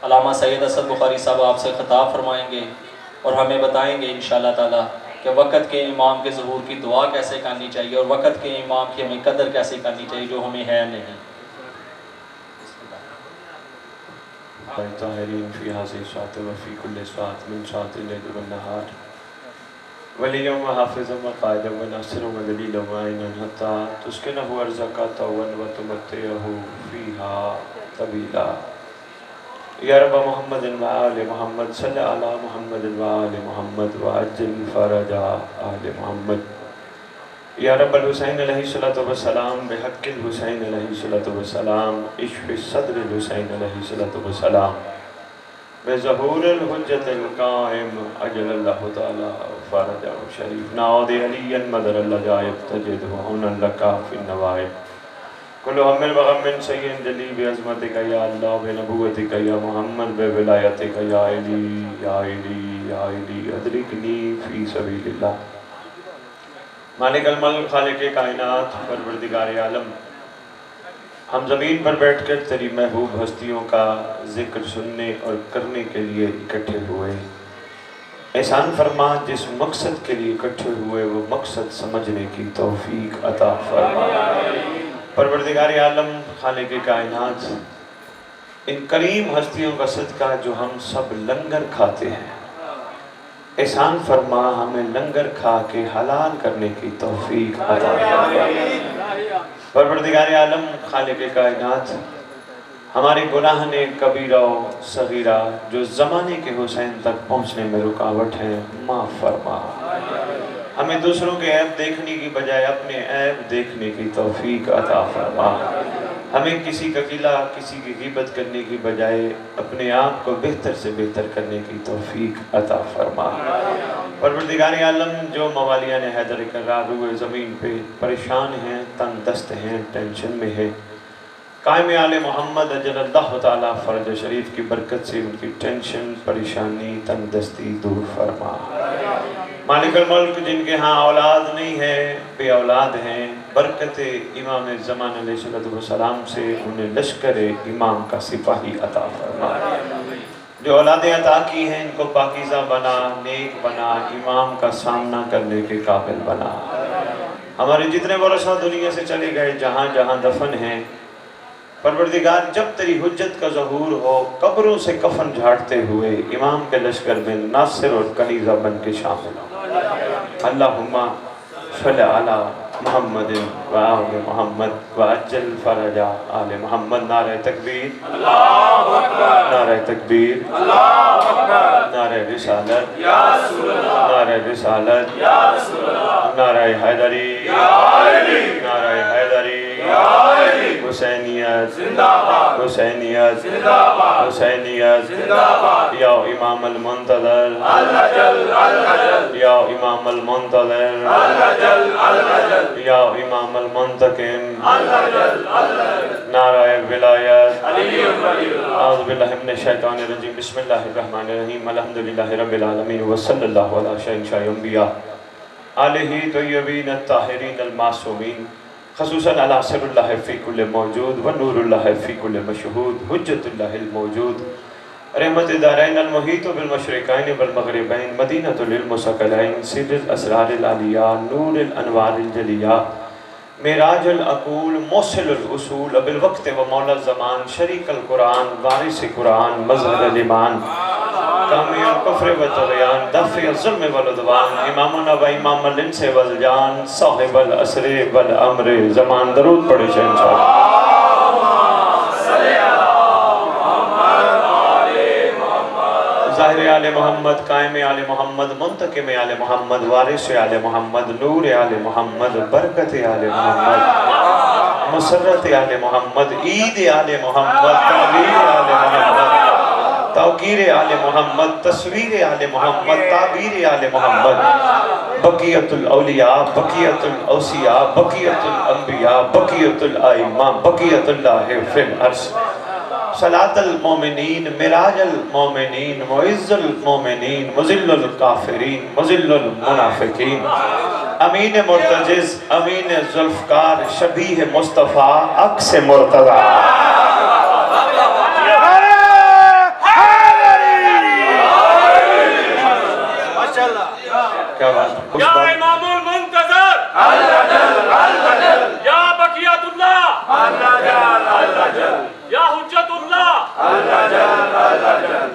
علامہ سید اسد بخاری صاحب آپ سے خطاب فرمائیں گے اور ہمیں بتائیں گے انشاءاللہ تعالی کہ وقت کے امام کے ظہور کی دعا کیسے کرنی چاہیے اور وقت کے امام کی ہمیں قدر کیسے کرنی چاہیے جو ہمیں ہے نہیں۔ طاہرین فی هذه الساعة وفي كل ساعة من ساعة الليل والنهار وليا وحافظا وقائدا وناصرا ودليلا وعينا حتى تسكنه أرزقا طوعا وتمتعه فيها طويلا یا رب محمد وآل محمد صلی علی محمد وآل محمد وعجل فرج آل محمد یا رب الحسین علیہ السلام بحق الحسین علیہ السلام اشف صدر الحسین علیہ السلام بظہور الحجت القائم اجل اللہ تعالی فرج شریف نعود علی مدر اللہ جائب تجد ہونا لکا فی النوائب کلو ہمیں وغمن سید جلی بعظمتک یا اللہ بنبوتک یا محمد بولایتک یا علی یا علی یا علی ادرکنی فی سبیل اللہ۔ مالک الملک خالق کائنات پروردگار عالم، ہم زمین پر بیٹھ کر تیری محبوب ہستیوں کا ذکر سننے اور کرنے کے لیے اکٹھے ہوئے، احسان فرما جس مقصد کے لیے اکٹھے ہوئے وہ مقصد سمجھنے کی توفیق عطا فرما۔ پروردگار عالم خالق کائنات، ان کریم ہستیوں کا صدقہ جو ہم سب لنگر کھاتے ہیں، احسان فرما ہمیں لنگر کھا کے حلال کرنے کی توفیق عطا فرما۔ پروردگار عالم خالق کائنات، ہمارے گناہ نے کبیرہ و صغیرہ جو زمانے کے حسین تک پہنچنے میں رکاوٹ ہیں معاف فرما۔ ہمیں دوسروں کے عیب دیکھنے کی بجائے اپنے عیب دیکھنے کی توفیق عطا فرما۔ ہمیں کسی کا گلہ کسی کی غیبت کرنے کی بجائے اپنے آپ کو بہتر سے بہتر کرنے کی توفیق عطا فرما۔ پروردگار عالم، جو موالیان حیدر کرار روئے زمین پہ پریشان ہیں، تنگ دست ہیں، ٹینشن میں ہیں، قائم آل محمد اجل اللہ تعالیٰ فرج شریف کی برکت سے ان کی ٹینشن، پریشانی، تنگ دستی دور فرما۔ مالک الملک، جن کے ہاں اولاد نہیں ہے، بے اولاد ہیں، برکت امام زمان علیہ السلام سے انہیں لشکر امام کا سپاہی عطا فرما۔ جو اولادیں عطا کی ہیں ان کو پاکیزہ بنا، نیک بنا، امام کا سامنا کرنے کے قابل بنا۔ ہمارے جتنے ورثہ دنیا سے چلے گئے جہاں جہاں دفن ہیں، پروردگار جب تیری حجت کا ظہور ہو قبروں سے کفن جھاڑتے ہوئے امام کے لشکر میں ناصر اور کنیزہ بن کے شامل ہو۔ اللہم صلی علی محمد و آل محمد وعجل فرج آل محمد۔ نعرہ تکبیر، اللہ اکبر، نعرہ تکبیر، اللہ اکبر، نعرہ رسالت، یا رسول اللہ، نعرہ رسالت، یا رسول اللہ، نعرہ حیدری، یا علی، نعرہ حیدری، یا علی، حسینیت زندہ باد، حسینیت زندہ باد، حسینیت زندہ باد، یا امام المنتظر الجل الجل، یا امام المنتظر الجل الجل، یا امام المنتقم الجل الجل، نعرہ ولایت علی ولی اللہ۔ اعوذ باللہ من الشیطان الرجیم، بسم اللہ الرحمن الرحیم، الحمدللہ رب العالمین، وصلی اللہ علی شہنشاہ الانبیاء آلہ طیبین الطاہرین المعصومین، خصوصاً علی سر اللہ فی کل موجود و نور اللہ فی کل مشہود، حجت اللہ الموجود، رحمت دارین المحیط بالمشرقین والمغربین، مدینۃ للمثقلین، سر الاسرار العلیہ، نور الانوار الجلیہ، معراج العقول، موصل الاصول، بالوقت و مولا الزمان، شریک القرآن، وارث قرآن، مظہر الایمان، کامی الکفر و طغیان، دفع الظلم والعدوان، امامنا و امام الانس والجان، صاحب العصر والامر زمان۔ درود پڑھے شہنشاہ۔ ظاہر آل محمد، قائم آل محمد، منتقم آل محمد، وارث آل محمد، نور آل محمد، برکت آل محمد، مسرت آل محمد، عید آل محمد، تعبیر آل محمد، توقیر آل محمد، تصویر آل محمد، تعبیر آل محمد، بقیت الاولیاء، بقیت الاوصیاء، بقیت الانبیاء، بقیت الائمہ، بقیت اللہ فی العرش، صلاة المومنین، معراج المومنین، معز المومنین، مذل الکافرین، مذل المنافقین، امین مرتجز، امین ذوالفقار، شبیہ مصطفیٰ، عکس مرتضیٰ۔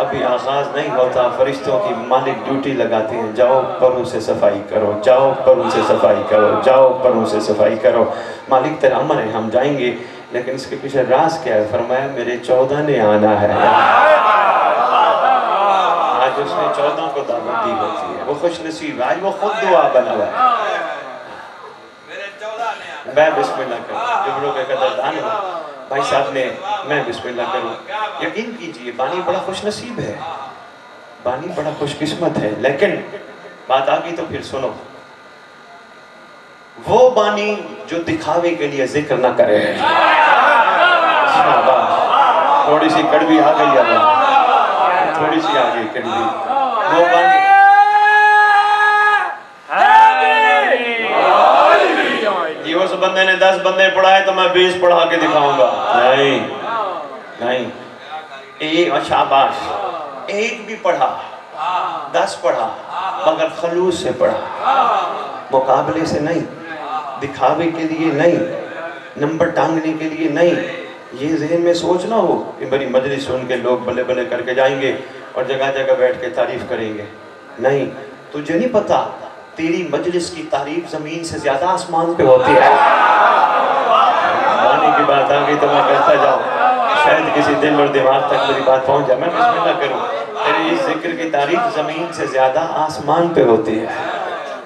ابھی آغاز نہیں ہوتا، فرشتوں کی مالک ڈیوٹی لگاتے ہیں، جاؤ پروں سے صفائی کرو، جاؤ پروں سے صفائی کرو، جاؤ پروں سے صفائی کرو۔ مالک تیرا امر ہے، ہم جائیں گے، لیکن اس کے پیچھے راز کیا ہے؟ فرمایا میرے 14 نے آنا ہے۔ آج اس نے 14 کو دعوت دی ہوتی ہے، وہ خوش نصیب ہے، آج وہ خود دعا بنا ہوا ہے۔ میں بسم اللہ کروں، جبروں کے قدردان ہوں بھائی صاحب نے، میں بسم اللہ کروں۔ یقین کیجئے بانی بڑا خوش نصیب ہے، بانی بڑا خوش قسمت ہے، لیکن بات آگئی تو پھر سنو۔ وہ بانی جو دکھاوے کے لیے ذکر نہ کرے، تھوڑی سی کڑوی آ گئی اب، تھوڑی سی آ گئی کڑوی، وہ بانی یہ اس بندے نے 10 بندے پڑھائے تو میں 20 پڑھا کے دکھاؤں گا، نہیں نہیں، ایک شاباش، ایک بھی پڑھا، 10 پڑھا، مگر خلوص سے پڑھا، مقابلے سے نہیں، دکھاوے کے لیے نہیں، نمبر ٹانگنے کے لیے نہیں۔ یہ ذہن میں سوچ نہ ہو کہ بڑی مجلس سن کے لوگ بلے بلے کر کے جائیں گے اور جگہ جگہ بیٹھ کے تعریف کریں گے، نہیں، تجھے نہیں پتا تیری مجلس کی تعریف زمین سے زیادہ آسمان پہ ہوتی ہے۔ آنے کی بات آگئی تو میں کہتا جاؤں، شاید کسی دل اور دماغ تک میری بات پہنچ جائے، میں بسم اللہ کروں۔ تیرے اس ذکر کی تعریف زمین سے زیادہ آسمان پہ ہوتی ہے،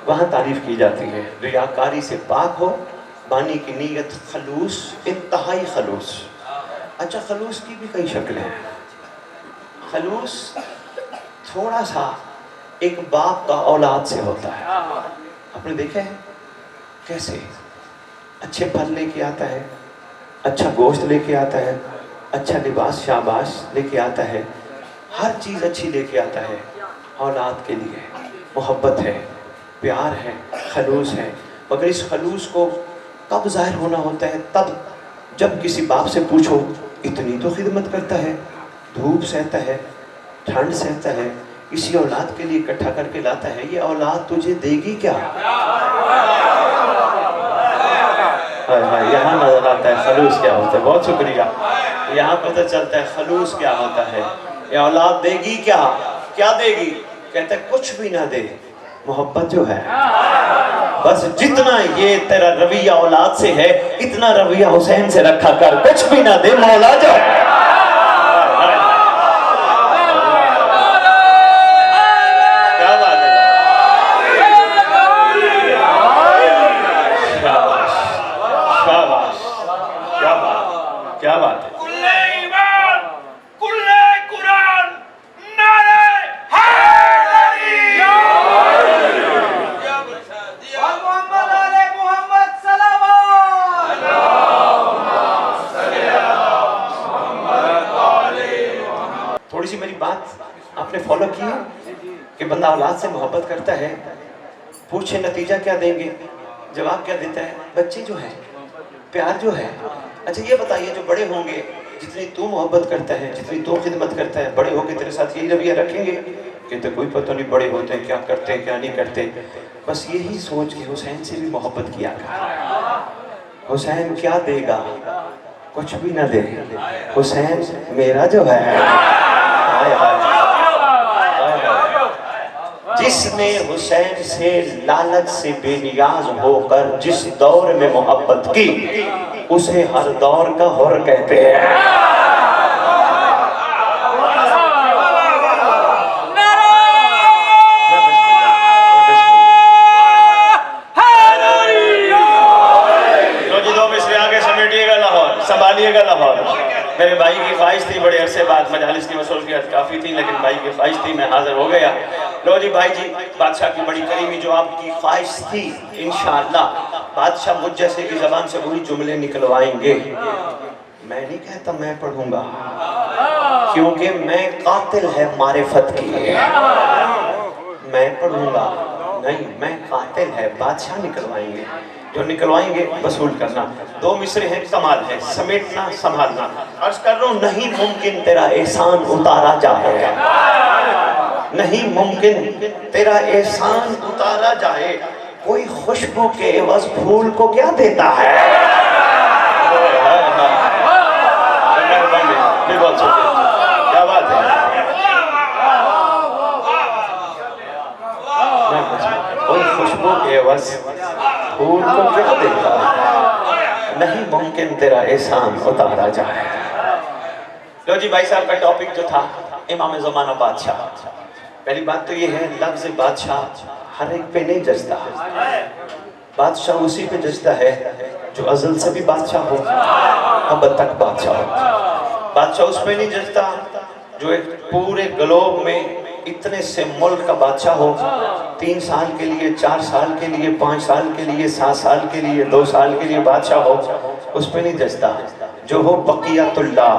وہاں تعریف کی جاتی ہے۔ ریاکاری سے پاک ہو، بانی کی نیت خلوص، انتہائی خلوص۔ اچھا خلوص کی بھی کئی شکلیں ہیں۔ خلوص تھوڑا سا ایک باپ کا اولاد سے ہوتا ہے، آپ نے دیکھا ہے کیسے اچھے پھل لے کے آتا ہے، اچھا گوشت لے کے آتا ہے، اچھا لباس شاباش لے کے آتا ہے، ہر چیز اچھی لے کے آتا ہے اولاد کے لیے۔ محبت ہے، پیار ہے، خلوص ہے، مگر اس خلوص کو کب ظاہر ہونا ہوتا ہے؟ تب جب کسی باپ سے پوچھو، اتنی تو خدمت کرتا ہے، دھوپ سہتا ہے، ٹھنڈ سہتا ہے، اسی اولاد کے لیے اکٹھا کر کے لاتا ہے، یہ اولاد تجھے دے گی کیا؟ یہاں نظر آتا ہے خلوص کیا ہوتا ہے، بہت شکریہ، یہاں پتہ چلتا ہے خلوص کیا ہوتا ہے۔ یہ اولاد دے گی کیا؟ کیا دے گی؟ کہتا ہے کچھ بھی نہ دے، محبت جو ہے، بس جتنا یہ تیرا رویہ اولاد سے ہے اتنا رویہ حسین سے رکھا کر، کچھ بھی نہ دے مولا جو ہے۔ کیا بات ہے؟ کل ایمان، کل قرآن، نعرہ حیدری، اور محمد علیہ محمد صلوات، تھوڑی سی میری بات آپ نے فالو کی ہے کہ بندہ اولاد سے محبت کرتا ہے، پوچھے نتیجہ کیا دیں گے، جواب کیا دیتا ہے؟ بچے جو ہے، پیار جو ہے۔ اچھا یہ بتائیے جو بڑے ہوں گے، جتنی تو محبت کرتا ہے، جتنی تو خدمت کرتا ہے، بڑے ہو کے تیرے ساتھ یہی رویہ رکھیں گے؟ کہتے کوئی پتہ نہیں بڑے ہوتے ہیں کیا کرتے ہیں کیا نہیں کرتے۔ بس یہی سوچ کے حسین سے بھی محبت کیا کر۔ حسین کیا دے گا؟ کچھ بھی نہ دے، حسین میرا جو ہے، جس نے حسین سے لالچ سے بے نیاز ہو کر جس دور میں محبت کی، اسے ہر دور کا حر کہتے ہیں۔ لو جی 2 مصرے آگے سمیٹیے گا لاہور، سنبھالیے گا لاہور۔ میرے بھائی کی خواہش تھی، بڑے عرصے بعد مجالس کی مصروفیت کافی تھی، لیکن بھائی کی خواہش تھی، میں حاضر ہو گیا۔ لو جی بھائی جی، بادشاہ کی بڑی کریمی جو آپ کی خواہش تھی، انشاءاللہ بادشاہ مجھ جیسے کی زبان سے وہی جملے نکلوائیں گے۔ میں نہیں کہتا میں پڑھوں گا، کیونکہ میں قاتل ہے معرفت کی، میں پڑھوں گا نہیں، میں قاتل ہے، بادشاہ نکلوائیں گے، جو نکلوائیں گے وصول کرنا۔ 2 مصرے ہیں، کمال ہے، سمیٹنا سنبھالنا۔ عرض کر رہا ہوں نہیں ممکن تیرا احسان اتارا جائے، نہیں ممکن تیرا احسان اتارا جائے، کوئی خوشبو کے عوض پھول کو کیا دیتا ہے؟ کیا بات ہے؟ کے عوض پھول کو کیا دیتا ہے؟ نہیں ممکن تیرا احسان اتارا جائے۔ لو جی بھائی صاحب کا ٹاپک جو تھا امام زمانہ بادشاہ۔ پہلی بات تو یہ ہے لفظ بادشاہ ہر ایک پہ نہیں جچتا، بادشاہ اسی پہ جچتا ہے جو ازل سے بھی بادشاہ ہو اب تک بادشاہ ہو۔ بادشاہ اس پہ نہیں جچتا جو ایک پورے گلوب میں اتنے سے ملک کا بادشاہ ہو، 3 سال کے لیے، 4 سال کے لیے، 5 سال کے لیے، 7 سال کے لیے، 2 سال کے لیے بادشاہ ہو، اس پہ نہیں جچتا جو ہو بقیت اللہ۔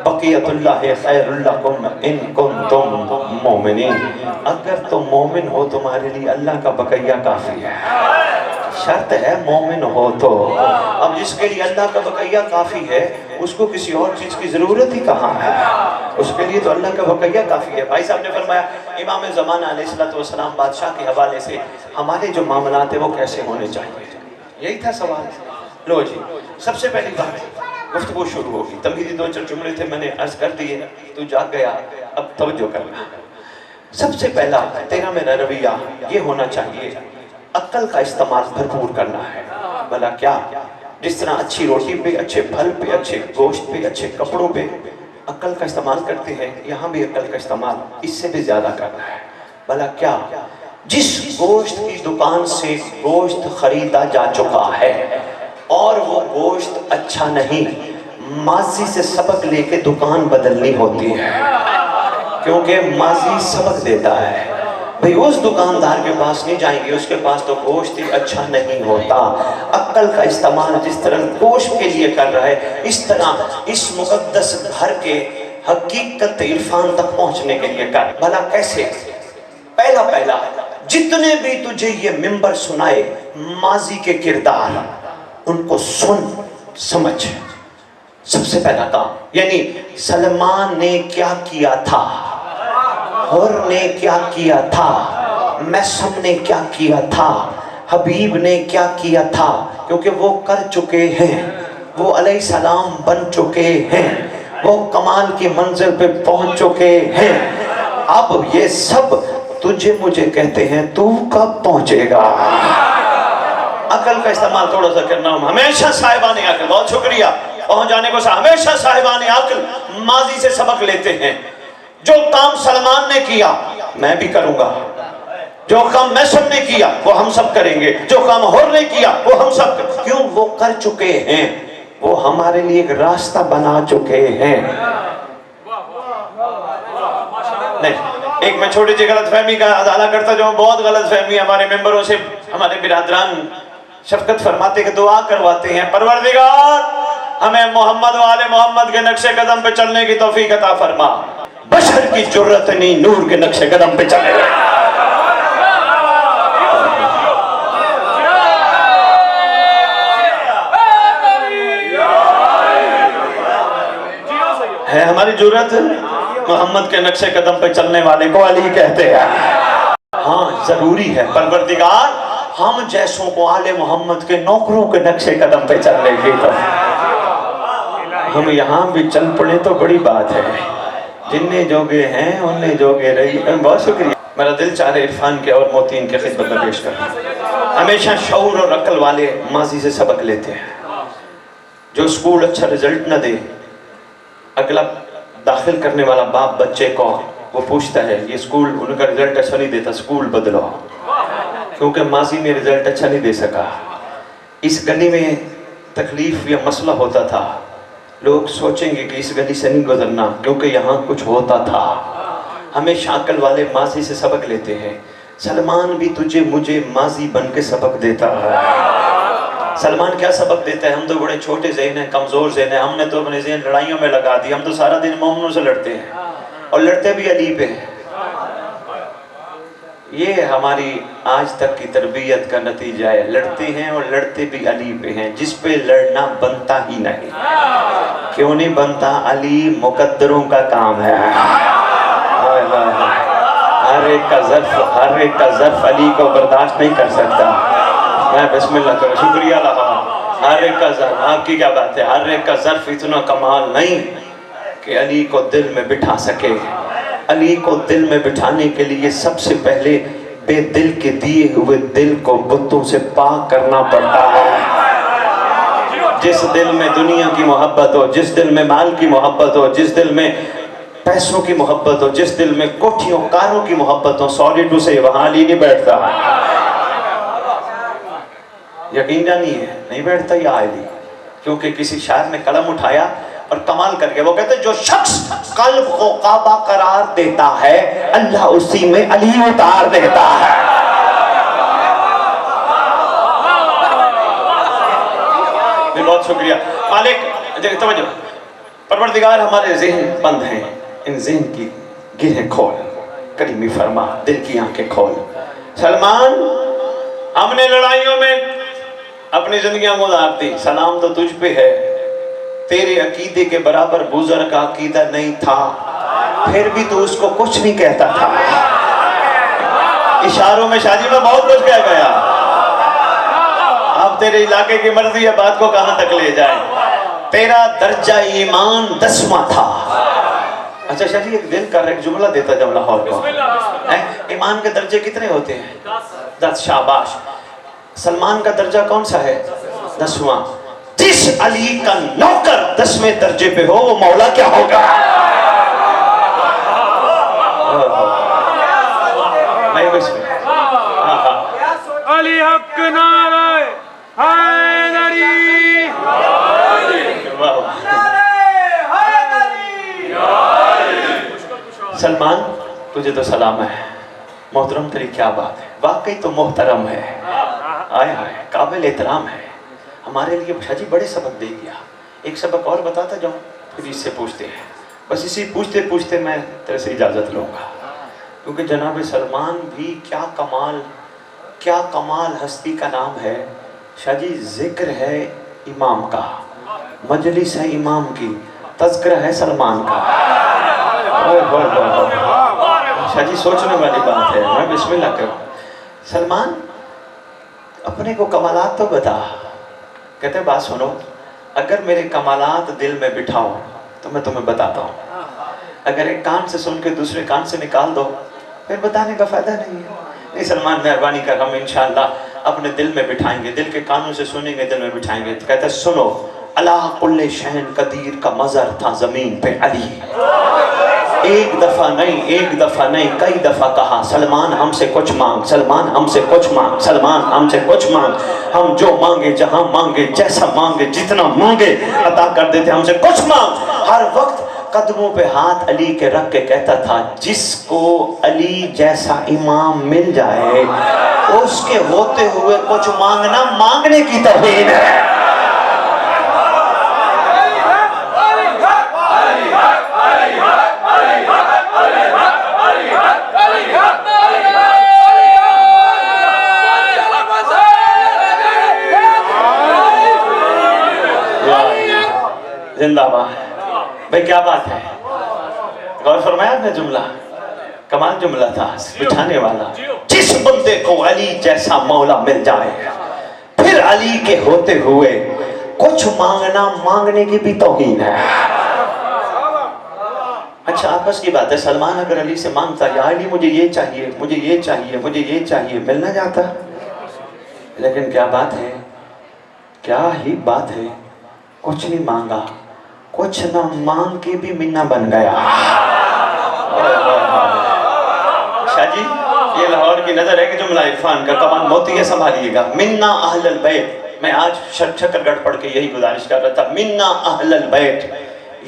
بقیت اللہ خیر لکم ان کنتم مومنین، اگر تم مومن ہو تمہارے لیے اللہ کا بقیہ کافی ہے، شرط ہے مومن ہو تو۔ اب جس کے لیے اللہ کا بقیہ کافی ہے اس کو کسی اور چیز کی ضرورت ہی کہاں ہے، اس کے لیے تو اللہ کا بقیہ کافی ہے۔ بھائی صاحب نے فرمایا امام زمانہ علیہ السلام بادشاہ کے حوالے سے ہمارے جو معاملات ہیں وہ کیسے ہونے چاہیے، یہی تھا سوال۔ لو جی سب سے پہلی بات گفتگو شروع ہوگی، تمہیدی 2-4 جملے تھے میں نے عرض کر دیے، تو جاگ گیا، اب توجہ کرنا۔ سب سے پہلا تیرا میرا رویہ یہ ہونا چاہیے عقل کا استعمال بھرپور کرنا ہے۔ بھلا کیا؟ جس طرح اچھی روٹی پہ، اچھے پھل پہ، اچھے گوشت پہ، اچھے کپڑوں پہ عقل کا استعمال کرتے ہیں، یہاں بھی عقل کا استعمال اس سے بھی زیادہ کرنا ہے۔ بھلا کیا؟ جس گوشت کی دکان سے گوشت خریدا جا چکا ہے اور وہ گوشت اچھا نہیں، ماضی سے سبق لے کے دکان بدلنی ہوتی ہے، کیونکہ ماضی سبق دیتا ہے۔ بھئی اس دکاندار کے پاس نہیں جائیں گے، اس کے پاس تو گوشت ہی اچھا نہیں ہوتا۔ عقل کا استعمال جس طرح گوشت کے لیے کر رہا ہے، اس طرح اس مقدس گھر کے حقیقت عرفان تک پہنچنے کے لیے کر۔ بھلا کیسے؟ پہلا جتنے بھی تجھے یہ منبر سنائے ماضی کے کردار، ان کو سن سمجھ۔ سب سے پہلا کام یعنی سلمان نے کیا کیا تھا، حر نے کیا کیا تھا، میسم نے کیا کیا تھا، حبیب نے کیا کیا تھا، کیونکہ وہ کر چکے ہیں، وہ علیہ السلام بن چکے ہیں، وہ کمال کی منزل پہ پہنچ چکے ہیں۔ اب یہ سب تجھے مجھے کہتے ہیں تو کب پہنچے گا؟ عقل کا استعمال تھوڑا سا کرنا ہوں۔ ہمیشہ صاحبان عقل، بہت شکریہ پہنچ جانے کو، ہمیشہ صاحبان عقل ماضی سے سبق لیتے ہیں۔ جو کام سلمان نے کیا میں بھی کروں گا، جو کام میسم نے کیا وہ ہم سب کریں گے، جو کام حر نے کیا وہ ہم سب کریں گے۔ کیوں؟ وہ کر چکے ہیں، وہ ہمارے لیے ایک راستہ بنا چکے ہیں۔ نہیں، ایک میں چھوٹی سی غلط فہمی کا ازالہ کرتا جو بہت غلط فہمی ہمارے ممبروں سے، ہمارے برادران شفقت فرماتے کہ دعا کرواتے ہیں، پروردگار ہمیں محمد و آل محمد کے نقش قدم پہ چلنے کی توفیق عطا فرما۔ بشر کی جرت نہیں نور کے نقش قدم پہ چلے۔ ہے ہماری جرت محمد کے نقش قدم پہ چلنے والے کو علی کہتے ہیں۔ ہاں ضروری ہے پروردگار ہم جیسوں کو آل محمد کے نوکروں کے نقش قدم پہ چلنے کی تو ہم یہاں بھی چل پڑے تو بڑی بات ہے۔ جننے جوگے ہیں اننے جوگے رہی۔ بہت شکریہ۔ میرا دل چاہ رہے عرفان کے اور موتین کے خدمت میں پیش کرنا۔ ہمیشہ شعور اور عقل والے ماضی سے سبق لیتے ہیں۔ جو اسکول اچھا رزلٹ نہ دے، اگلا داخل کرنے والا باپ بچے کو وہ پوچھتا ہے یہ اسکول ان کا رزلٹ اچھا نہیں دیتا، اسکول بدلو، کیونکہ ماضی میں رزلٹ اچھا نہیں دے سکا۔ اس گلی میں تکلیف یا مسئلہ ہوتا تھا، لوگ سوچیں گے کہ اس گلی سے نہیں گزرنا کیونکہ یہاں کچھ ہوتا تھا۔ ہمیشہ عقل والے ماضی سے سبق لیتے ہیں۔ سلمان بھی تجھے مجھے ماضی بن کے سبق دیتا ہے۔ سلمان کیا سبق دیتا ہے؟ ہم تو بڑے چھوٹے ذہن ہیں، کمزور ذہن ہیں، ہم نے تو اپنے ذہن لڑائیوں میں لگا دی، ہم تو سارا دن مومنوں سے لڑتے ہیں اور لڑتے بھی علی پہ۔ یہ ہماری آج تک کی تربیت کا نتیجہ ہے، لڑتے ہیں اور لڑتے بھی علی پہ ہیں، جس پہ لڑنا بنتا ہی نہیں۔ کیوں نہیں بنتا؟ علی مقدروں کا کام ہے۔ ہر ایک کا ظرف علی کو برداشت نہیں کر سکتا۔ میں بسم اللہ کروں، شکریہ لہا۔ ہر ایک کا ظرف، آپ کی کیا بات ہے، ہر ایک کا ظرف اتنا کمال نہیں کہ علی کو دل میں بٹھا سکے۔ علی کو دل میں بٹھانے کے لیے سب سے پہلے بے دل کے دیے ہوئے دل کو بتوں سے پاک کرنا پڑتا ہے۔ جس دل میں دنیا کی محبت ہو، جس دل میں مال کی محبت ہو، جس دل میں پیسوں کی محبت ہو، جس دل میں کوٹھیوں کاروں کی محبت ہو، سوری ٹو سے وہاں علی نہیں بیٹھتا۔ یقین جانی ہے نہیں بیٹھتا یہ علی، کیونکہ کسی شاعر نے قلم اٹھایا اور کمال کر کے وہ کہتے ہیں جو شخص قلب کو کعبہ قرار دیتا ہے اللہ اسی میں علی اتار دیتا ہے۔ بہت شکریہ مالک، توجہ، پروردگار ہمارے ذہن بند ہیں، ان ذہن کی گرہیں کھول، کریمی فرما، دل کی آنکھیں کھول۔ سلمان، ہم نے لڑائیوں میں اپنی زندگیاں گزار دی، سلام تو تجھ پہ ہے، تیرے عقیدے کے برابر بزرگ کا عقیدہ نہیں تھا، پھر بھی تو اس کو کچھ نہیں کہتا تھا۔ اشاروں میں شادی میں بہت کچھ کہہ گیا، اب تیرے علاقے کی مرضی ہے بات کو کہاں تک لے جائے۔ تیرا درجہ ایمان 10واں تھا۔ اچھا شاہ جی ایک دل کر ایک جملہ دیتا جب لاہور کو، ایمان کے درجے کتنے ہوتے ہیں؟ 10۔ شاباش۔ سلمان کا درجہ کون سا ہے؟ 10واں۔ جس علی کا نوکر 10ویں درجے پہ ہو وہ مولا کیا ہوگا؟ علی حق نعرہ حیدری، سلمان تجھے تو سلام ہے، محترم تیری کیا بات ہے، واقعی تو محترم ہے، آئے آئے قابل احترام ہے، ہمارے لیے شاہ جی بڑے سبق دے گیا۔ ایک سبق اور بتاتا جاؤں پھر اس سے پوچھتے ہیں، بس اسی پوچھتے پوچھتے میں تیرے سے اجازت لوں گا، کیونکہ جناب سلمان بھی کیا کمال ہستی کا نام ہے۔ شاہ جی ذکر ہے امام کا، مجلس ہے امام کی، تذکرہ ہے سلمان کا۔ شاہ جی سوچنے والی بات ہے، میں بسم اللہ کروں۔ سلمان اپنے کو کمالات تو بتا، کہتے ہیں بات سنو، اگر میرے کمالات دل میں بٹھاؤ تو میں تمہیں بتاتا ہوں، اگر ایک کان سے سن کے دوسرے کان سے نکال دو پھر بتانے کا فائدہ نہیں ہے۔ نہیں سلمان مہربانی کر، ہم انشاءاللہ اپنے دل میں بٹھائیں گے، دل کے کانوں سے سنیں گے، دل میں بٹھائیں گے۔ کہتے ہیں سنو، اللہ کل شہن قدیر کا مظہر تھا زمین پہ علی، ایک دفعہ نہیں کئی دفعہ کہا سلمان ہم سے کچھ مانگ، سلمان ہم سے کچھ مانگ، سلمان ہم سے کچھ مانگ، ہم جو مانگے جہاں مانگے جیسا مانگے جتنا مانگے عطا کر دیتے، ہم سے کچھ مانگ۔ ہر وقت قدموں پہ ہاتھ علی کے رکھ کے کہتا تھا جس کو علی جیسا امام مل جائے اس کے ہوتے ہوئے کچھ مانگنا مانگنے کی توہین ہے۔ زندہ باد بھائی، کیا بات ہے، غور فرمایا آپ نے جملہ، کمال جملہ تھا، بٹھانے والا۔ جس بندے کو علی جیسا مولا مل جائے پھر علی کے ہوتے ہوئے کچھ مانگنا مانگنے کی بھی توہین ہے۔ اچھا آپس کی بات ہے، سلمان اگر علی سے مانگتا یا علی مجھے یہ چاہیے، مجھے یہ چاہیے، مجھے یہ چاہیے، ملنا جاتا، لیکن کیا بات ہے، کیا ہی بات ہے، کچھ نہیں مانگا، کچھ نہ مانگ کے بھی منا بن گیا۔ شاہ جی یہ لاہور کی نظر ہے کہ جملہ عرفان کا کمان موتی ہے، سنبھالیے گا۔ منا اہل البیت، میں آج شکر گڑھ پڑھ کے یہی گزارش کر رہا تھا، منا اہل البیت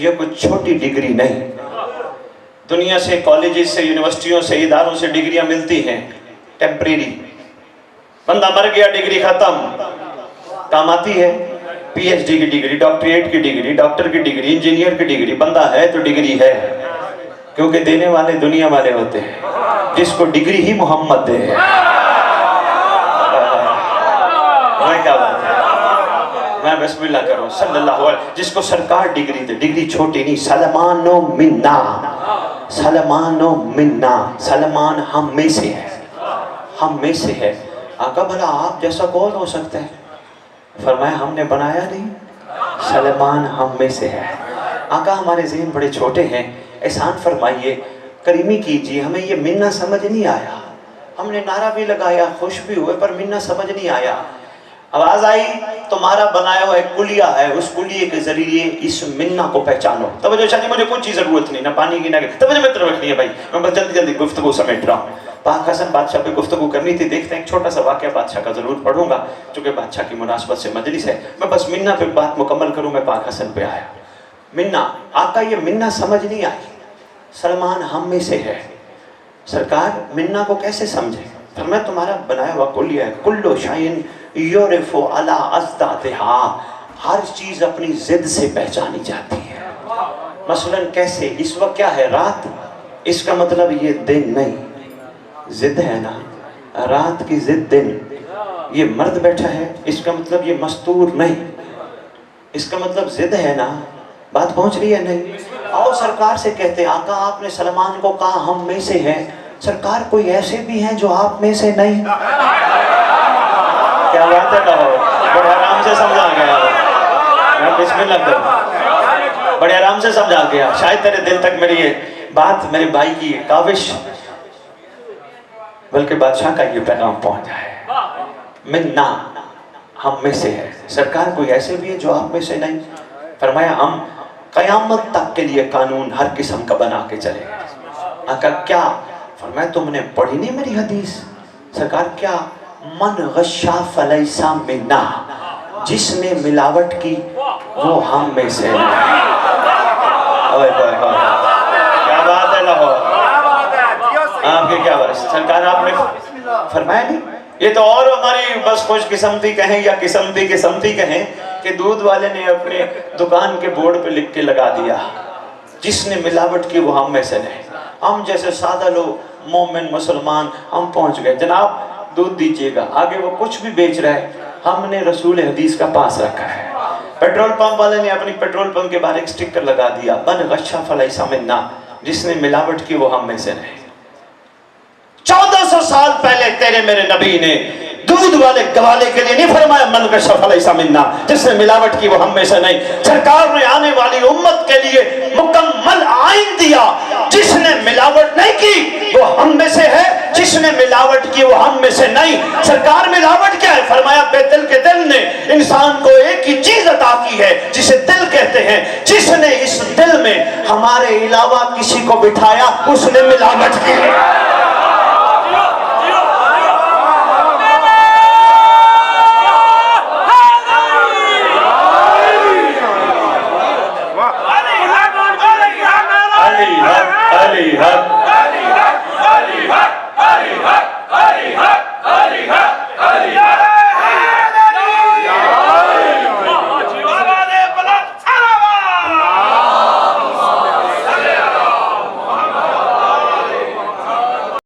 یہ کوئی چھوٹی ڈگری نہیں۔ دنیا سے کالجز سے یونیورسٹیوں سے اداروں سے ڈگریاں ملتی ہیں ٹیمپریری، بندہ مر گیا ڈگری ختم، کام آتی ہے پی ایچ ڈی کی ڈگری، ڈاکٹریٹ کی ڈگری، ڈاکٹر کی ڈگری، انجینئر کی ڈگری، بندہ ہے تو ڈگری ہے، کیونکہ دینے والے دنیا والے ہوتے ہیں، جس کو ڈگری ہی محمد دے۔ میں کیا بات ہے، میں بسم اللہ کروں صلی اللہ علیہ وسلم، جس کو سرکار ڈگری دے، ڈگری چھوٹی نہیں، سلمانو منا، سلمانو منا، سلمان ہم میں سے ہے، ہم میں سے ہے۔ آقا بھلا آپ جیسا کون ہو سکتا ہے؟ فرمایا ہم نے بنایا نہیں، سلمان ہم میں سے ہے۔ آقا ہمارے ذہن بڑے چھوٹے ہیں، احسان فرمائیے، کریمی کیجیے، ہمیں یہ منا سمجھ نہیں آیا، ہم نے نعرہ بھی لگایا, خوش بھی ہوئے, پر منا سمجھ نہیں آیا. آواز آئی تمہارا بنایا ہوا ایک کلیہ ہے, اس کلیے کے ذریعے اس منا کو پہچانو. توجہ شاہ جی, مجھے کچھ چیز ضرورت نہیں, نہ پانی کی نہ توجہ میں طرف رکھنی ہے بھائی, میں بس جلدی جلدی گفتگو سمیٹ رہا ہوں. پاک حسن بادشاہ پہ گفتگو کرنی تھی. دیکھتے ہیں ایک چھوٹا سا واقعہ بادشاہ کا ضرور پڑھوں گا, چونکہ بادشاہ کی مناسبت سے مجلس ہے. میں بس منا پہ بات مکمل کروں, میں پاک حسن پہ آیا. منا, آقا یہ منا سمجھ نہیں آئی. سلمان ہم میں سے ہے. سرکار منا کو کیسے سمجھے؟ فرمایا تمہارا بنایا ہوا کلیہ ہے. کلو شائن یورف علی ازدادہا, ہر چیز اپنی ضد سے پہچانی جاتی ہے. مثلاً کیسے؟ اس وقت کیا ہے؟ رات. اس کا مطلب یہ دن نہیں, ضد ہے نا, رات کی ضد دن. یہ مرد بیٹھا ہے, اس کا مطلب یہ مستور نہیں, اس کا مطلب ضد ہے نا. بات پہنچ رہی ہے نہیں؟ آؤ سرکار سے کہتے ہیں آقا آپ نے سلمان کو کہا ہم میں سے ہے, سرکار کوئی ایسے بھی ہیں جو آپ میں سے نہیں. کیا بات ہے, کہو. بڑے آرام سے سمجھا گیا, میں بسم اللہ کروں, بڑے آرام سے سمجھا گیا. شاید تیرے دل تک میری یہ بات, میرے بھائی کی کاوش, بلکہ بادشاہ کا یہ پیغام پہنچ جائے. منا ہم میں سے ہے, سرکار کوئی ایسے بھی ہے جو آپ میں سے نہیں. فرمایا ہم قیامت تک کے لیے قانون ہر قسم کا بنا کے چلے گئے. آقا کیا؟ فرمایا تم نے پڑھی نہیں میری حدیث؟ سرکار کیا؟ من غشا فلیسا منا, جس نے ملاوٹ کی وہ ہم میں سے نہیں. کیا بات ہے لاہور, آپ کی کیا بات. سرکار آپ نے فرمایا نہیں. یہ تو اور ہماری بس خوش قسمتی کہیں یا قسمتی قسمتی کہیں کہ دودھ والے نے اپنے دکان کے بورڈ پہ لکھ کے لگا دیا جس نے ملاوٹ کی وہ ہم میں سے نہیں. ہم جیسے سادہ لوگ مومن مسلمان ہم پہنچ گئے, جناب دودھ دیجئے گا. آگے وہ کچھ بھی بیچ رہا ہے, ہم نے رسول حدیث کا پاس رکھا ہے. پیٹرول پمپ والے نے اپنی پیٹرول پمپ کے باہر ایک سٹکر لگا دیا, من غشا فلیسا منا, جس نے ملاوٹ کی وہ ہم میں سے نہیں. 1400 سال پہلے تیرے میرے نبی نے دودھ والے گوالے کے لیے نہیں فرمایا من غشا فلیسا منا, جس نے ملاوٹ کی وہ ہم میں سے نہیں. سرکار نے آنے والی امت کے لیے مکمل آئین دیا, جس نے ملاوٹ نہیں کی وہ ہم میں سے ہے, جس نے ملاوٹ کی وہ ہم میں سے نہیں. سرکار ملاوٹ کیا ہے؟ فرمایا بے دل کے دل نے انسان کو ایک ہی چیز عطا کی ہے جسے دل کہتے ہیں. جس نے اس دل میں ہمارے علاوہ کسی کو بٹھایا اس نے ملاوٹ کی.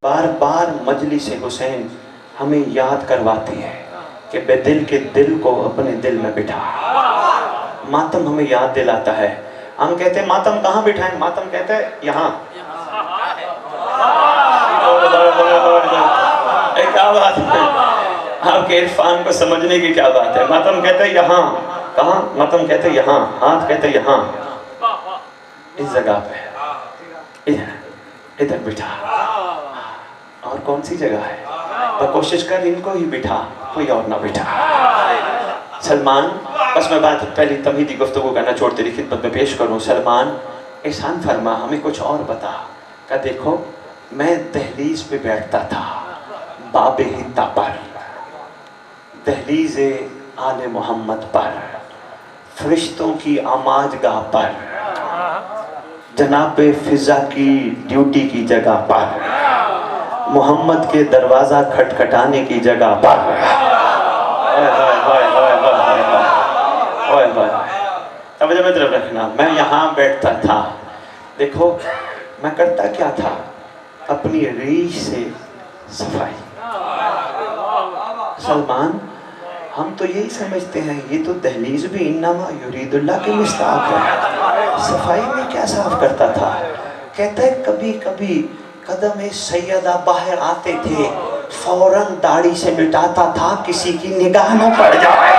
بار بار مجلس حسین ہمیں یاد کرواتی ہے کہ بے دل کے دل کو اپنے دل میں بٹھا. ماتم ہمیں یاد دلاتا ہے. ہم کہتے ہیں ماتم کہاں بٹھائیں؟ ماتم کہتے ہیں یہاں. کیا بات ہے, آپ کے عرفان کو سمجھنے کی کیا بات ہے. ماتم کہتے ہیں یہاں. کہاں؟ ماتم کہتے ہیں یہاں. ہاتھ کہتے ہیں یہاں, اس جگہ پہ, ادھر بٹھا. اور کون سی جگہ ہے؟ تو کوشش کر ان کو ہی بٹھا, کوئی اور نہ بٹھا. سلمان, بس میں بات پہلی تمہیدی گفتگو کرنا چھوڑ تیری خدمت میں پیش کروں. سلمان احسان فرما, ہمیں کچھ اور بتا. کہ دیکھو میں دہلیز پہ بیٹھتا تھا, باب حتا پر, دہلیز آل محمد پر, فرشتوں کی آماج گاہ پر, جناب فضا کی ڈیوٹی کی جگہ پر, محمد کے دروازہ کھٹکھٹانے کی جگہ پر. توجہ میں طرف رکھنا, میں یہاں بیٹھتا تھا. دیکھو میں کرتا کیا تھا, اپنی ریش سے صفائی. سلمان ہم تو یہی سمجھتے ہیں یہ تو دہلیز بھی انما یرید اللہ کے مصداق ہے, صفائی میں کیا صاف کرتا تھا. کہتا ہے کبھی کبھی قدم سیدہ باہر آتے تھے, فوراً داڑھی سے مٹاتا تھا کسی کی نگاہ نہ پڑ جائے.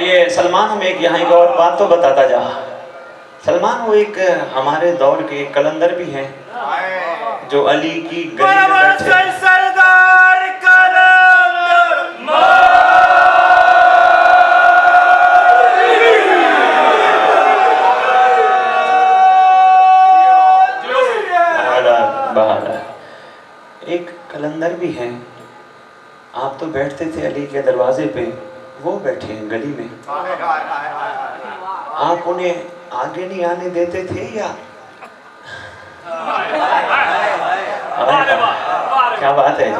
یہ بات تو بتاتا جا سلمان، وہ ایک ہمارے دور کے کلندر بھی ہیں جو علی کی گلی میں بیٹھے سردار بہادر ایک کلندر بھی ہیں، آپ تو بیٹھتے تھے علی کے دروازے پہ، وہ بیٹھے ہیں گلی میں، آپ انہیں آگے نہیں آنے دیتے تھے یا کیا بات ہے جی؟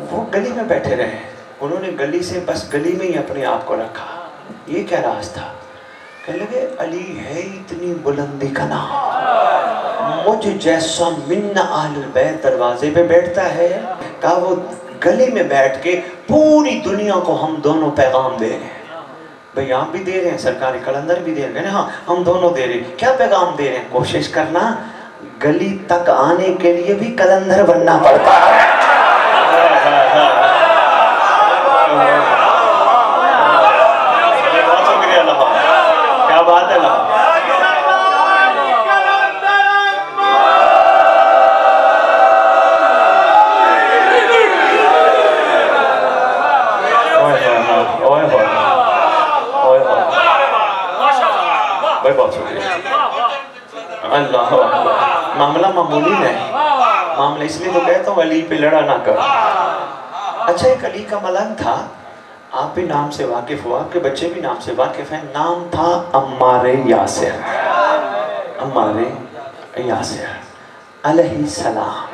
وہ گلی میں بیٹھے رہے، انہوں نے گلی سے بس گلی میں ہی اپنے آپ کو رکھا، یہ کیا راز تھا؟ کہنے لگے علی ہے اتنی بلندی کا نام، مجھ جیسا من اہل بیت دروازے پہ بیٹھتا ہے، کہا وہ گلی میں بیٹھ کے پوری دنیا کو ہم دونوں پیغام دے رہے ہیں۔ بھئی آپ بھی دے رہے ہیں، سرکاری کلندر بھی دے رہے ہیں، ہاں ہم دونوں دے رہے ہیں، کیا پیغام دے رہے ہیں؟ کوشش کرنا گلی تک آنے کے لیے بھی کلندر بننا پڑتا ہے۔ بہت شکریہ اللہ، کیا بات ہے اللہ۔ بہت شکریہ اللہ، معاملہ معمولی نہیں، معاملہ اس لیے تو کہتا ہوں علی پہ لڑا نہ کر۔ اچھا ایک علی کا ملنگ تھا، آپ بھی نام سے واقف ہو، آپ کے بچے بھی نام سے واقف ہیں، نام تھا عمار یاسر، عمار یاسر علیہ السلام،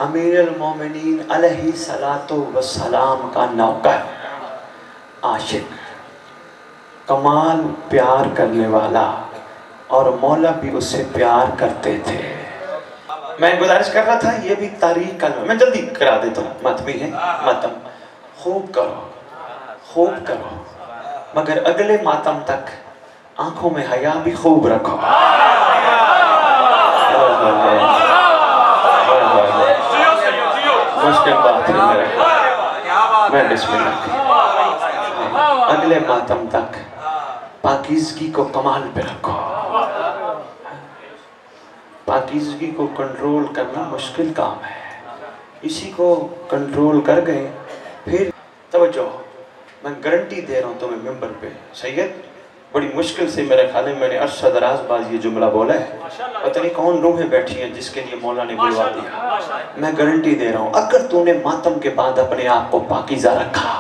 امیر المومنین علیہ السلام کا نوکر، عاشق، کمال پیار کرنے والا، اور مولا بھی اس سے پیار کرتے تھے۔ میں گزارش کر رہا تھا یہ بھی تاریخ کا، میں جلدی کرا دیتا ہوں، ماتمی ہے ماتم، خوب کرو خوب کرو، مگر اگلے ماتم تک آنکھوں میں حیا بھی خوب رکھو۔ مشکل بات ہے میرے، میں بسم اللہ، اگلے ماتم تک پاکیزگی کو کمال پہ رکھو۔ پاکیزگی کو کنٹرول کرنا مشکل کام ہے، اسی کو کنٹرول کر گئے پھر توجہ، میں گارنٹی دے رہا ہوں تمہیں ممبر پہ، سید بڑی مشکل سے میرے خیال میں نے عرصہ دراز باز یہ جملہ بولا ہے، پتہ نہیں کون روحیں بیٹھی ہیں جس کے لیے مولا نے بلوا دیا، میں گارنٹی دے رہا ہوں اگر تو نے ماتم کے بعد اپنے آپ کو پاکیزہ رکھا،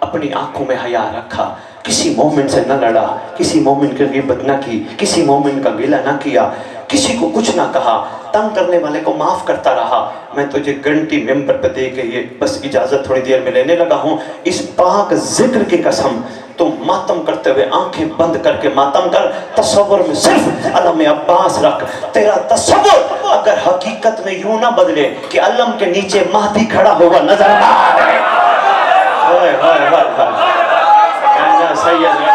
اپنی آنکھوں میں حیا رکھا، کسی مومن سے نہ لڑا، کسی مومن کی غیبت نہ کی، کسی مومن کا گلہ نہ کیا، کسی کو کچھ نہ کہا، تنگ کرنے والے کو معاف کرتا رہا، میں تجھے گھنٹی ممبر پہ دے کے یہ بس اجازت تھوڑی دیر میں لینے لگا ہوں، اس پاک ذکر کی قسم تو ماتم کرتے ہوئے آنکھیں بند کر کے ماتم کر، تصور میں صرف علم عباس رکھ، تیرا تصور اگر حقیقت میں یوں نہ بدلے کہ علم کے نیچے مہدی کھڑا ہوا نظر نہ آئے۔ ہائے ہائے ہائے ہائے، کہنا سید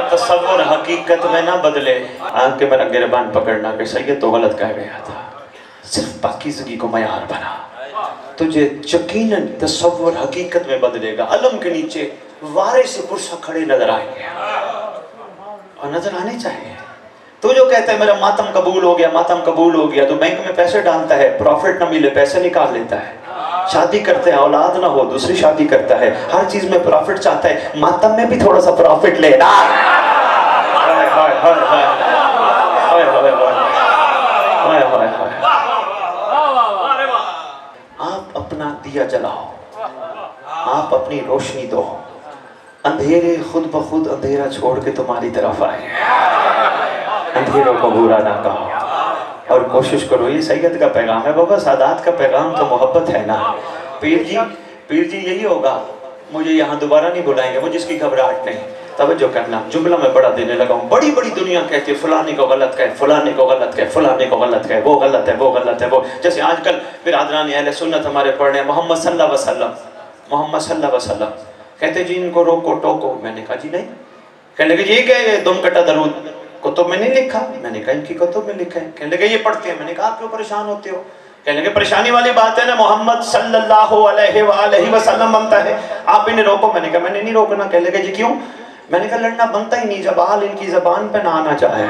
تصور حقیقت میں نہ بدلے، آنکھ کے میرا گربان پکڑنا کہ سید تو غلط کہہ گیا تھا، صرف پاکیزگی کو معیار بنا، تجھے یقیناً تصور حقیقت میں بدلے گا، علم کے نیچے وارے سے پرسہ کھڑے نظر آئیں گے اور نظر آنے چاہیے۔ تو جو کہتا ہے میرا ماتم قبول ہو گیا، ماتم قبول ہو گیا، تو بینک میں پیسے ڈالتا ہے، پروفٹ نہ ملے پیسے نکال لیتا ہے، شادی کرتے ہیں اولاد نہ ہو دوسری شادی کرتا ہے، ہر چیز میں پروفٹ چاہتا ہے، ماتم میں بھی تھوڑا سا پروفٹ لینا۔ آپ اپنا دیا جلاؤ، آپ اپنی روشنی دو، اندھیرے خود بخود اندھیرا چھوڑ کے تمہاری طرف آئے، اندھیروں کو برا نہ کہو اور کوشش کرو، یہ سید کا پیغام ہے بابا، سادات کا پیغام تو محبت ہے نا۔ پیر جی یہی ہوگا، مجھے یہاں دوبارہ نہیں بلائیں گے، مجھے اس کی گھبراہٹ نہیں، توجہ کرنا، جملہ میں بڑا دینے لگا ہوں. بڑی بڑی دنیا کہتی ہے فلانے کو غلط کہے، فلانے کو غلط کہے، فلانے کو غلط کہے، وہ غلط ہے، وہ غلط ہے، وہ جیسے آج کل برادران اہل سنت ہمارے پڑھ رہے ہیں محمد صلی اللہ علیہ وسلم، محمد صلی اللہ علیہ وسلم، کہتے جی ان کو روکو ٹوکو. میں نے کہا جی نہیں. کہنے لگے جی کہ دم کٹا درود کتب میں نہیں لکھا. میں نے کہا ان کی کتب میں لکھا ہے. کہنے لگے یہ پڑھتے ہیں. میں نے کہا آپ کیوں پریشان ہوتے ہو؟ کہنے لگے پریشانی والی بات ہے نا، محمد صلی اللہ علیہ وآلہ وسلم بنتا ہے، آپ انہیں روکو. میں نے کہا میں نے نہیں روکنا. کہنے لگے جی کیوں؟ میں نے کہا لڑنا بنتا ہی نہیں جب آل ان کی زبان پہ نہ آنا چاہے.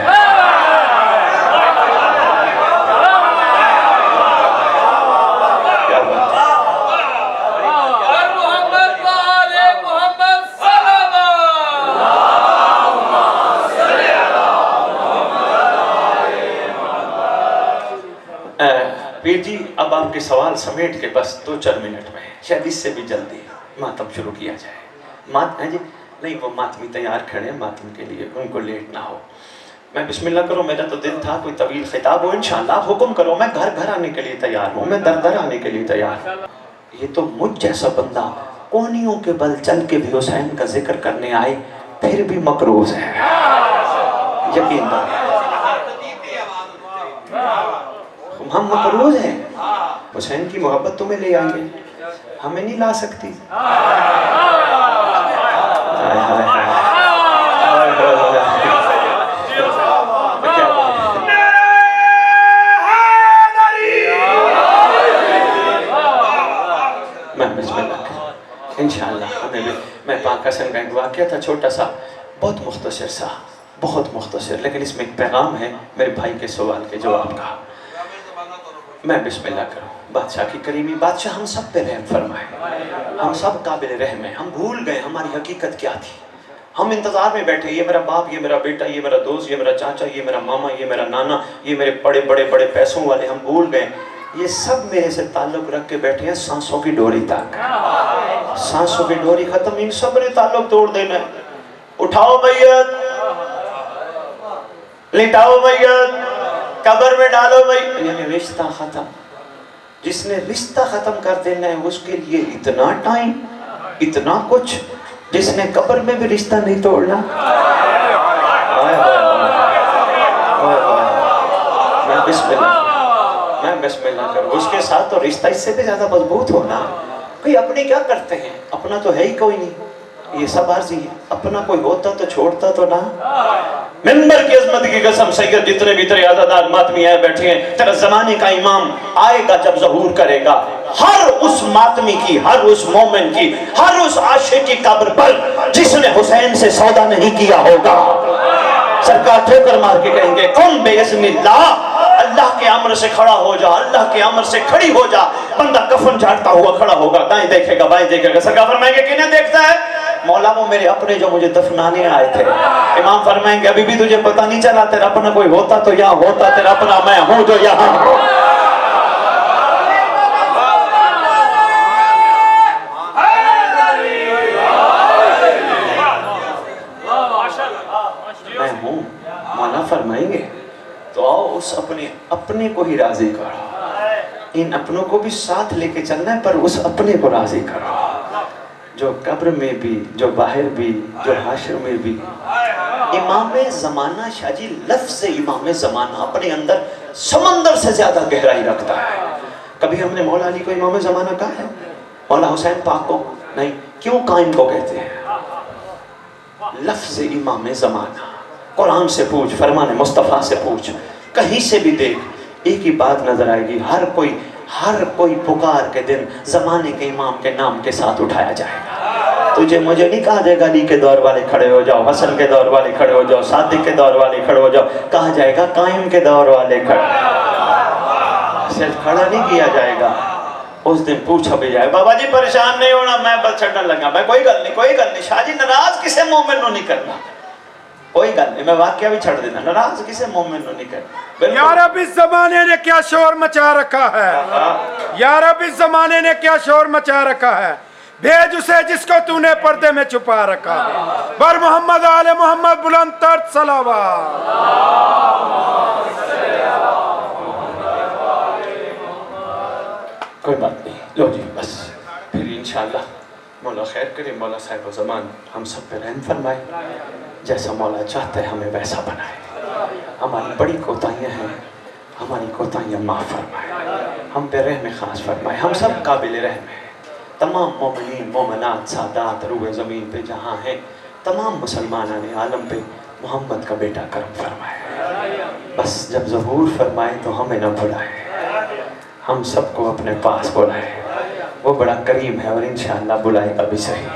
پیر جی اب آپ کے سوال سمیٹ کے بس 2-4 منٹ میں شاید اس سے بھی جلدی ماتم شروع کیا جائے. ہے جی نہیں وہ ماتمی تیار کھڑے ہیں ماتم کے لیے، ان کو لیٹ نہ ہو. میں بسم اللہ کرو، میرا تو دل تھا کوئی طویل خطاب ہو. انشاءاللہ حکم کرو، میں گھر گھر آنے کے لیے تیار ہوں، میں در در آنے کے لیے تیار ہوں. یہ تو مجھ جیسا بندہ کونیوں کے بل چل کے بھی حسین کا ذکر کرنے آئے پھر بھی مقروض ہے. یقین دار ہم مقروض ہیں. حسین کی محبت تمہیں لے آئیں گے، ہمیں نہیں لا سکتی. میں بسم اللہ انشاءاللہ ہمیں بھی میں پاک حسن کا ایک واقعہ تھا چھوٹا سا، بہت مختصر سا، بہت مختصر، لیکن اس میں ایک پیغام ہے میرے بھائی کے سوال کے جواب کا. میں بسم اللہ کروں. بادشاہ کی کریمی، بادشاہ ہم سب پہ رحم فرمائے، ہم سب قابل رحم ہیں. ہم بھول گئے ہماری حقیقت کیا تھی. ہم انتظار میں بیٹھے، یہ میرا باپ، یہ میرا بیٹا، یہ میرا دوست، یہ میرا چاچا، یہ میرا ماما، یہ میرا نانا، یہ میرے بڑے بڑے بڑے پیسوں والے. ہم بھول گئے یہ سب میرے سے تعلق رکھ کے بیٹھے ہیں سانسوں کی ڈوری تک. سانسوں کی ڈوری ختم، ان سب نے تعلق توڑ دینا ہے. اٹھاؤ میت، لٹاؤ میت، قبر میں ڈالو میت، یعنی رشتہ ختم. جس نے رشتہ ختم کر دینا ہے اس کے لیے اتنا ٹائم، اتنا کچھ. جس نے قبر میں بھی رشتہ نہیں توڑنا. میں بسم اللہ کروں. اس کے ساتھ تو رشتہ اس سے بھی زیادہ مضبوط ہونا. کوئی اپنے کیا کرتے ہیں، اپنا تو ہے ہی کوئی نہیں، یہ سب عارضی ہے. اپنا کوئی ہوتا تو چھوڑتا تو نہ. منبر کی عظمت کی قسم سید جتنے بھی تیرے عزادار ماتمی آئے بیٹھے ہیں، تیرا زمانے کا امام آئے گا جب ظہور کرے گا. ہر اس ماتمی کی، ہر اس مومن کی، ہر اس عاشق کی قبر پر جس نے حسین سے سودا نہیں کیا ہوگا، سرکار ٹھوکر مار کے کہیں گے قم باذن اللہ، اللہ کے امر سے کھڑا ہو جا، اللہ کے امر سے کھڑی ہو جا. بندہ کفن جھاڑتا ہوا کھڑا ہوگا، دائیں دیکھے گا بائیں دیکھے گا. سرکار فرمائیں گے کنہیں دیکھتا ہے؟ مولا وہ میرے اپنے جو مجھے دفنانے آئے تھے. امام فرمائیں گے ابھی بھی تجھے پتہ نہیں چلا، تیرا اپنا کوئی ہوتا تو یہاں ہوتا، تیرا اپنا میں ہوں جو یہاں ہوں. میں ہوں. مولا فرمائیں گے تو آؤ اس اپنے کو ہی راضی کرو. ان اپنوں کو بھی ساتھ لے کے چلنا ہے، پر اس اپنے کو راضی کرو جو قبر میں بھی، جو باہر بھی، جو حاشر میں بھی. امام زمانہ شاہ جی، لفظ امام زمانہ اپنے اندر سمندر سے زیادہ گہرائی رکھتا ہے. کبھی ہم نے مولا علی کو امام زمانہ کہا ہے؟ مولا حسین پاک کو نہیں. کیوں قائم کو کہتے ہیں؟ لفظ امام زمانہ. قرآن سے پوچھ، فرمان مصطفیٰ سے پوچھ، کہیں سے بھی دیکھ، ایک ہی بات نظر آئے گی. ہر کوئی پکار کے دن زمانے کے امام کے نام کے ساتھ اٹھایا جائے گا. تجھے مجھے نہیں کہا جائے گا علی کے دور والے کھڑے ہو جاؤ، حسن کے دور والے کھڑے ہو جاؤ، صادق کے دور والے کھڑے ہو جاؤ. کہا جائے گا قائم کے دور والے کھڑے. صرف کھڑا نہیں کیا جائے گا، اس دن پوچھا بھی جائے بابا جی پریشان نہیں ہونا، میں بس چھڑنے لگا. میں کوئی گل نہیں. شاہ جی ناراض کسے مومن نو نہیں کرنا، کوئی گل نہیں. میں واقعہ بھی چھڑ دینا، ناراض کسے مومن نو نہیں کرنا. یا رب اس زمانے نے کیا شور مچا رکھا ہے، یا رب اس زمانے نے کیا شور مچا رکھا ہے. بھیج اسے جس کو تو نے پردے میں چھپا رکھا. بر محمد آل محمد بلند تر صلوات. کوئی بات نہیں، لو جی بس پھر انشاءاللہ مولا خیر کرے، مولا صاحب زمان ہم سب پہ رحم فرمائے، جیسا مولا چاہتا ہے ہمیں ویسا بنائے، ہماری بڑی کوتاہیاں ہیں، ہماری کوتاہیاں معاف فرمائے، ہم پہ رحم خاص فرمائے، ہم سب قابل رحم ہیں، تمام مومنین مومنات سادات روح زمین پہ جہاں ہیں، تمام مسلمانان عالم پہ محمد کا بیٹا کرم فرمائے، بس جب ظہور فرمائے تو ہمیں نہ بھلائے، ہم سب کو اپنے پاس بلائے، وہ بڑا کریم ہے اور انشاءاللہ بلائے گا بھی صحیح،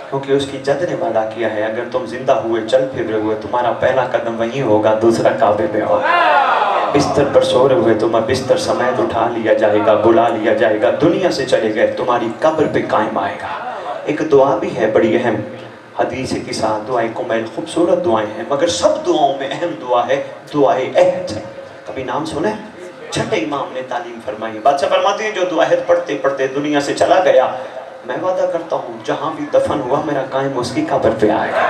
کیونکہ اس کی جد نے وعدہ کیا ہے اگر تم زندہ ہوئے چل پھر رہے ہوئے تمہارا پہلا قدم وہیں ہوگا، دوسرا کعبے پہ ہوگا، بستر پر سو رہے ہوئے تمہیں بستر سمیت اٹھا لیا جائے گا، بلا لیا جائے گا، دنیا سے چلے گئے تمہاری قبر پہ قائم آئے گا۔ ایک دعا بھی ہے بڑی اہم، حدیث کے ساتھ دعائیں کمیل خوبصورت دعائیں ہیں، مگر سب دعاؤں میں اہم دعا ہے دعائے عہد، کبھی نام سنے؟ چھٹے امام نے تعلیم فرمائی، بادشاہ فرماتے ہیں جو دعا عہد پڑھتے پڑھتے دنیا سے چلا گیا، میں وعدہ کرتا ہوں جہاں بھی دفن ہوا میرا قائم اس کی قبر پہ آئے گا۔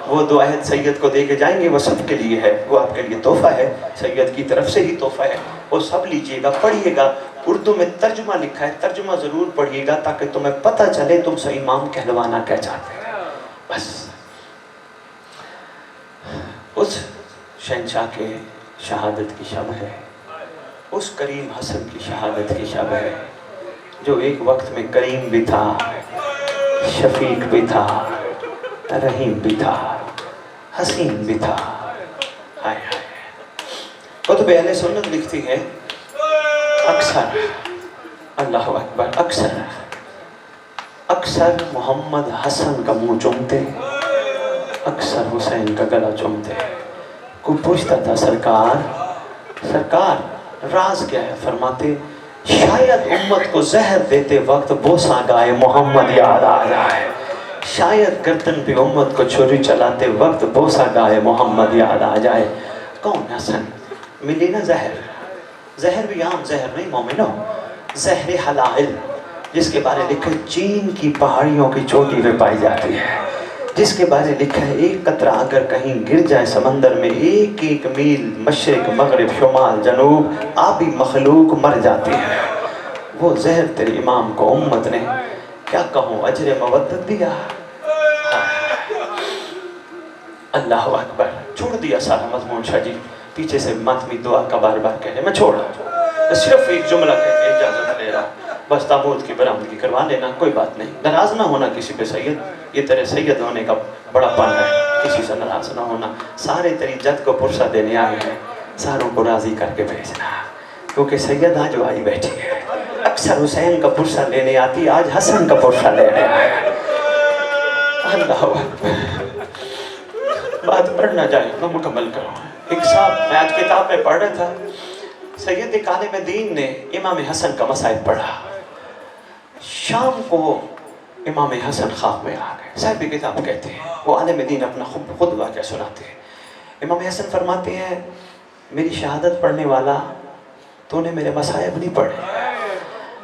وہ دعا عہد سید کو دے کے جائیں گے، وہ سب کے لیے ہے، وہ آپ کے لیے تحفہ ہے، سید کی طرف سے ہی تحفہ ہے، وہ سب لیجئے گا، پڑھیے گا، اردو میں ترجمہ لکھا ہے، ترجمہ ضرور پڑھیے گا تاکہ تمہیں پتہ چلے تم سے امام کہلوانا کیا چاہتے ہیں۔ بس اس شہنشاہ کے شہادت کی شب ہے، اس کریم حسن کی شہادت کی شب ہے، جو ایک وقت میں کریم بھی تھا، شفیق بھی تھا، رحیم بھی تھا، حسین بھی تھا۔ ہائے ہائے، کتب اہل سنت لکھتی ہے اکثر، اللہ اکبر، اکثر محمد حسن کا منہ چومتے، اکثر حسین کا گلا چومتے۔ کوئی پوچھتا تھا سرکار راز کیا ہے؟ فرماتے شاید امت کو زہر دیتے وقت بوسہ گائے محمد یاد آ جائے، شاید گردن پہ امت کو چھری چلاتے وقت بوسہ گائے محمد یاد آ جائے۔ کون حسن؟ ملی نا زہر بھی عام زہر نہیں مومنو، زہر حلال، جس کے بارے لکھا ہے چین کی پہاڑیوں کی چوٹی پہ پائی جاتی ہے، جس کے بارے لکھا ہے ایک قطرہ اگر کہیں گر جائے سمندر میں، ایک ایک میل مشرق مغرب شمال جنوب آبی مخلوق مر جاتی ہے۔ وہ زہر تیرے امام کو امت نے کیا کہوں اجر مودت دیا۔ اللہ اکبر، چھوڑ دیا سارا مضمون شاہ جی، پیچھے سے ماتمی دعا کا بار بار کہنے میں چھوڑ رہا ہوں، صرف ایک جملہ کہہ کے اجازت لے رہا، بس تابوت کی برآمدگی کروا لینا، کوئی بات نہیں، ناراض نہ ہونا کسی پہ سید، یہ تیرے سید ہونے کا بڑا پن ہے، کسی سے ناراض نہ ہونا، سارے تیری جد کو پرسہ دینے آئے ہیں، ساروں کو راضی کر کے بھیجنا، کیونکہ سید آج آئی بیٹھی ہے، اکثر حسین کا پرسہ لینے آتی، آج حسن کا پرسہ لینے آئے۔ اللہ اکبر، بات پڑھنا جائے میں مکمل کروں۔ ایک صاحب، میں آج کتاب میں پڑھ رہا تھا، سید عالم دین نے امام حسن کا مصائب پڑھا، شام کو امام حسن خواب میں آ گئے، صاحب کتاب کہتے ہیں، وہ عالم دین اپنا خود واقعہ سناتے ہیں۔ امام حسن فرماتے ہیں میری شہادت پڑھنے والا تو نے میرے مصائب نہیں پڑھے۔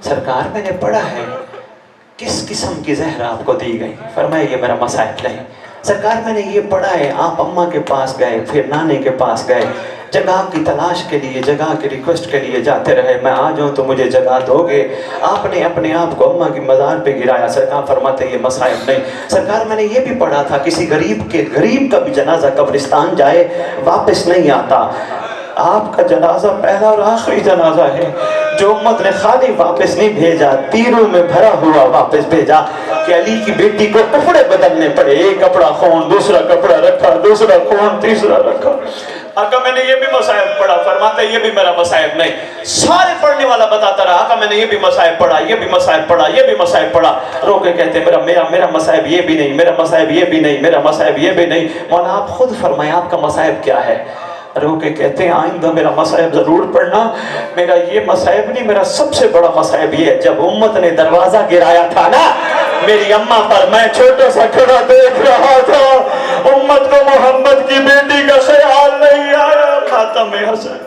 سرکار میں نے پڑھا ہے، کس قسم کی زہر آپ کو دی گئی؟ فرمایا یہ میرا مصائب نہیں۔ سرکار میں نے یہ پڑھا ہے، آپ اماں کے پاس گئے، پھر نانے کے پاس گئے، جگہ کی تلاش کے لیے، جگہ کی ریکویسٹ کے لیے جاتے رہے، میں آ جاؤں تو مجھے جگہ دو گے، آپ نے اپنے آپ کو اماں کی مزار پہ گرایا۔ سرکار فرماتے یہ مصائب نہیں۔ سرکار میں نے یہ بھی پڑھا تھا کسی غریب کا بھی جنازہ قبرستان جائے واپس نہیں آتا، آپ کا جنازہ پہلا اور آخری جنازہ ہے جو امت نے خالی واپس نہیں بھیجا، تیروں میں بھرا ہوا واپس بھیجا، کہ علی کی بیٹی کو کپڑے بدلنے پڑے، ایک کپڑا خون، دوسرا کپڑا رکھا، دوسرا خون، تیسرا رکھا۔ آقا میں نے یہ بھی مصائب پڑھا، فرماتا ہے یہ بھی میرا مصائب نہیں۔ سارے پڑھنے والا بتاتا رہا، آقا میں نے یہ بھی مصائب پڑھا، یہ بھی مصائب پڑھا، یہ بھی مصائب پڑھا۔ رو کے کہتے میرا مصائب یہ بھی نہیں، میرا مصائب یہ بھی نہیں، میرا مصائب یہ بھی نہیں۔ مولا آپ خود فرمائیں آپ کا مصائب کیا ہے؟ رو کے کہتے ہیں آئندہ میرا مصائب ضرور پڑھنا، میرا یہ مصائب نہیں، میرا سب سے بڑا مصائب یہ ہے جب امت نے دروازہ گرایا تھا نا میری اماں پر، میں چھوٹا سا کھڑا دیکھ رہا تھا، امت کو محمد کی بیٹی کا خیال نہیں آیا، ماتم حسن